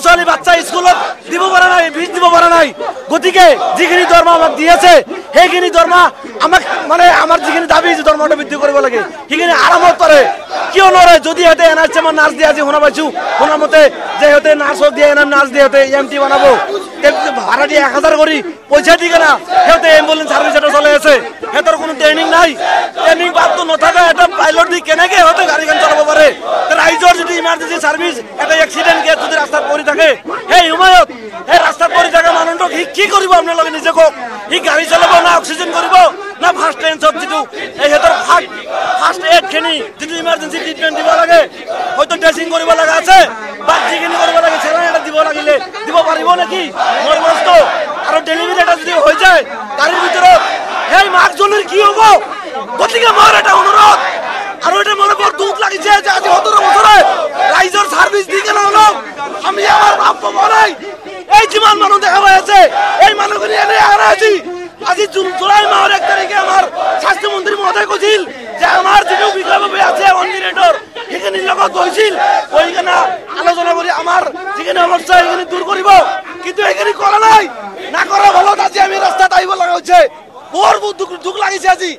ছোৱালী বাচ্চা স্কুলত দিব পৰা নাই, ফিজ দিব পৰা নাই। গতিকে যিখিনি দৰমহা আমাক দি আছে সেইখিনি দৰমহা আমাক মানে আমাৰ যিখিনি দাবী দৰমহাটো বৃদ্ধি কৰিব লাগে সেইখিনি আৰামত পাৰে। কিয় নৰে? যদি সিহঁতে NRCMৰ নাৰ্ছ দিয়ে, আজি শুনা পাইছোঁ শুনা মতে যে সিহঁতে নাৰ্ছক দিয়ে, নাৰ্ছ দিয়ে সিহঁতে EMT বনাব, ভাড়া দিয়ে 1000 কৰি পইচা দি কেনা সিহঁতে এম্বুলেন্স ছাৰ্ভিচ এটা চলাই আছে। সিহঁতৰ কোনো ট্ৰেইনিং নাই, ট্ৰেইনিং পাতটো নথকা এটা পাইলট দি কেনেকৈ সিহঁতে গাড়ীখন চলাব পাৰে? ৰাইজৰ যদি ইমাৰ্জেঞ্চি ছাৰ্ভিচ এটা এক্সিডেণ্ট কেছ যদি ৰাস্তাত পৰি থাকে, সেই সময়ত সেই ৰাস্তাত পৰি থকা মানুহটোক সি কি কৰিব? আপোনালোকে নিজে কওক। সি গাড়ী চলাব না অক্সিজেন কৰিব না ফাৰ্ষ্ট টেন্সত যিটো সিহঁতৰ ফাৰ্ষ্ট এডখিনি যিটো ইমাৰ্জেঞ্চি ট্ৰিটমেণ্ট দিব লাগে, হয়তো ড্ৰেছিং কৰিব লগা আছে বা যিখিনি কৰিব লাগে চেলাইন এটা দিব লাগিলে দিব পাৰিব নেকি? মই বস্তু আৰু ডেলিভাৰী এটা যদি হৈ যায় গাড়ীৰ ভিতৰত, সেই মাকজনীৰ কি হ'ব? গতিকে মোৰ এটা অনুৰোধ, আৰু এটা মনে বৰ দুখ লাগিছে যে আজি 17 বছৰে ৰাইজৰ ছাৰ্ভিচ দি কেনে অলপ আমি আমাৰ ভাৱ পাব নাই। এই যিমান মানুহ দেখা পাই আছে এই মানুহখিনি এনেই আহে আজি। আজি জুলাই মাহৰ 1 তাৰিখে আমাৰ স্বাস্থ্যমন্ত্ৰী মহোদয় কৈছিল যে আমাৰ যিটো বিষয়ভাৱে আছে অনজিৰেটৰ সেইখিনিৰ লগত গৈছিল, গৈ কেনে আলোচনা কৰি আমাৰ যিখিনি সমস্যা সেইখিনি দূৰ কৰিব, কিন্তু সেইখিনি কৰা নাই। নকৰাৰ ফলত আজি আমি ৰাস্তাত আহিব লগা হৈছে। বৰ দুখ লাগিছে আজি।